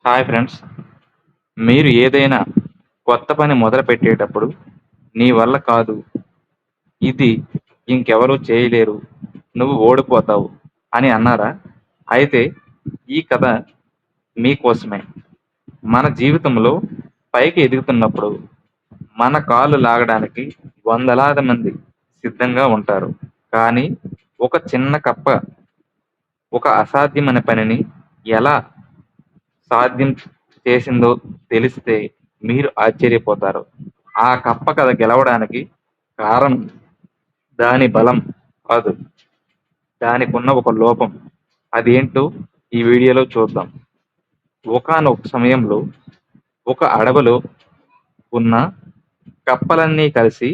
Hi friends. మీరు ఏదైనా కొత్త పని మొదలుపెట్టేటప్పుడు నీ వల్ల కాదు, ఇది ఇంకెవరూ చేయలేరు, నువ్వు ఓడిపోతావు అని అన్నారా? అయితే ఈ కథ మీకోసమే. మన జీవితంలో పైకి ఎదుగుతున్నప్పుడు మన కాళ్ళు లాగడానికి వందలాది మంది సిద్ధంగా ఉంటారు. కానీ ఒక చిన్న కప్ప ఒక అసాధ్యమైన పనిని ఎలా సాధ్యం చేసిందో తెలిస్తే మీరు ఆశ్చర్యపోతారు. ఆ కప్ప కథ గెలవడానికి కారణం దాని బలం కాదు, దానికున్న ఒక లోపం. అదేంటో ఈ వీడియోలో చూద్దాం. ఒకానొక సమయంలో ఒక అడవిలో ఉన్న కప్పలన్నీ కలిసి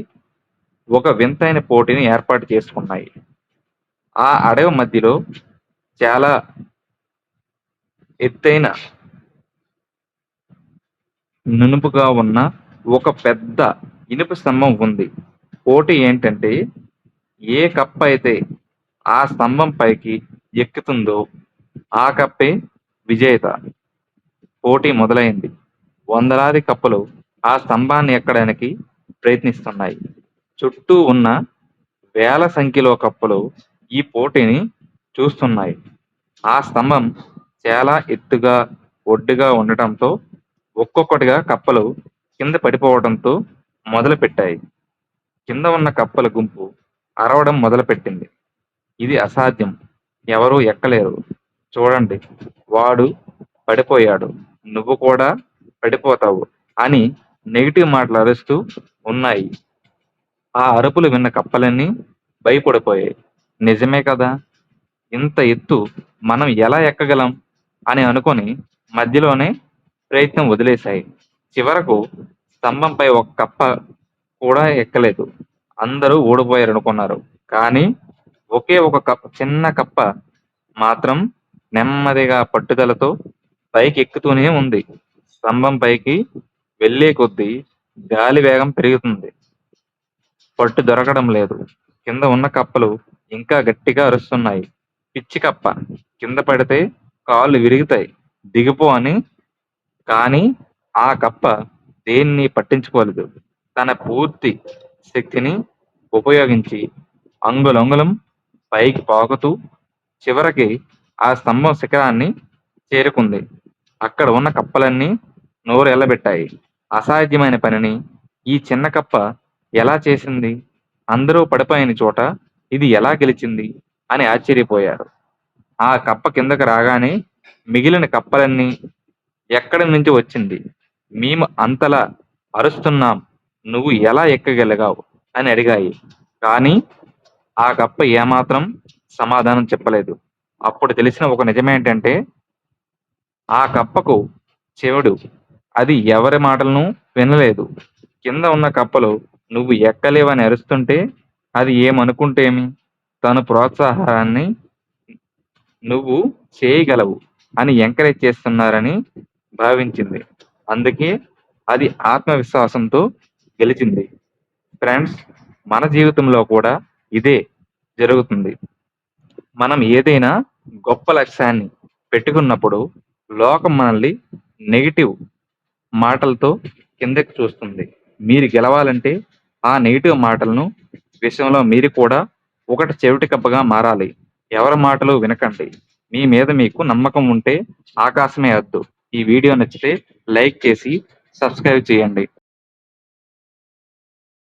ఒక వింతైన పోటీని ఏర్పాటు చేసుకున్నాయి. ఆ అడవి మధ్యలో చాలా ఎత్తైన నునుపుగా ఉన్న ఒక పెద్ద ఇనుప స్తంభం ఉంది. పోటీ ఏంటంటే ఏ కప్ప అయితే ఆ స్తంభం పైకి ఎక్కుతుందో ఆ కప్పే విజేత. పోటీ మొదలైంది. వందలాది కప్పలు ఆ స్తంభాన్ని ఎక్కడానికి ప్రయత్నిస్తున్నాయి. చుట్టూ ఉన్న వేల సంఖ్యలో కప్పలు ఈ పోటీని చూస్తున్నాయి. ఆ స్తంభం చాలా ఎత్తుగా, ఒడ్డుగా ఉండటంతో ఒక్కొక్కటిగా కప్పలు కింద పడిపోవడంతో మొదలుపెట్టాయి. కింద ఉన్న కప్పల గుంపు అరవడం మొదలుపెట్టింది. ఇది అసాధ్యం, ఎవరూ ఎక్కలేరు. చూడండి, వాడు పడిపోయాడు, నువ్వు కూడా పడిపోతావు అని నెగిటివ్ మాటలు అరుస్తూ ఉన్నాయి. ఆ అరుపులు విన్న కప్పలన్నీ భయపడిపోయాయి. నిజమే కదా, ఇంత ఎత్తు మనం ఎలా ఎక్కగలం అని అనుకొని మధ్యలోనే ప్రయత్నం వదిలేశాయి. చివరకు స్తంభంపై ఒక కప్ప కూడా ఎక్కలేదు. అందరూ ఓడిపోయారనుకున్నారు. కానీ ఒకే ఒక చిన్న కప్ప మాత్రం నెమ్మదిగా పట్టుదలతో పైకి ఎక్కుతూనే ఉంది. స్తంభం పైకి వెళ్ళే కొద్దీ గాలి వేగం పెరుగుతుంది. పట్టు దొరకడం లేదు. కింద ఉన్న కప్పలు ఇంకా గట్టిగా అరుస్తున్నాయి. పిచ్చి కప్ప, కింద పడితే కాళ్ళు విరుగుతాయి, దిగిపో అని. కానీ ఆ కప్ప దేన్ని పట్టించుకోలేదు. తన పూర్తి శక్తిని ఉపయోగించి అంగుళంగుళం పైకి పాకుతూ చివరికి ఆ స్తంభం శిఖరాన్ని చేరుకుంది. అక్కడ ఉన్న కప్పలన్నీ నోరు ఎల్లబెట్టాయి. అసాధ్యమైన పనిని ఈ చిన్న కప్ప ఎలా చేసింది? అందరూ పడిపోయిన చోట ఇది ఎలా గెలిచింది అని ఆశ్చర్యపోయారు. ఆ కప్ప కిందకు రాగానే మిగిలిన కప్పలన్నీ ఎక్కడి నుంచి వచ్చింది? మేము అంతలా అరుస్తున్నాం, నువ్వు ఎలా ఎక్కగలిగావు అని అడిగాయి. కానీ ఆ కప్ప ఏమాత్రం సమాధానం చెప్పలేదు. అప్పుడు తెలిసిన ఒక నిజమేంటంటే ఆ కప్పకు చెవుడు. అది ఎవరి మాటలను వినలేదు. కింద ఉన్న కప్పలు నువ్వు ఎక్కలేవని అరుస్తుంటే అది ఏమనుకుంటేమి? తన ప్రోత్సాహాన్ని నువ్వు చేయగలవు అని ఎంకరేజ్ చేస్తున్నారని భావించింది. అందుకే అది ఆత్మవిశ్వాసంతో గెలిచింది. ఫ్రెండ్స్, మన జీవితంలో కూడా ఇదే జరుగుతుంది. మనం ఏదైనా గొప్ప లక్ష్యాన్ని పెట్టుకున్నప్పుడు లోకం మనల్ని నెగిటివ్ మాటలతో కిందకి చూస్తుంది. మీరు గెలవాలంటే ఆ నెగిటివ్ మాటలను విషయంలో మీరు కూడా ఒకటి చెవిటి కప్పగా మారాలి. ఎవరి మాటలు వినకండి. మీ మీద మీకు నమ్మకం ఉంటే ఆకాశమే హద్దు. ఈ వీడియో నచ్చితే లైక్ చేసి సబ్స్క్రైబ్ చేయండి.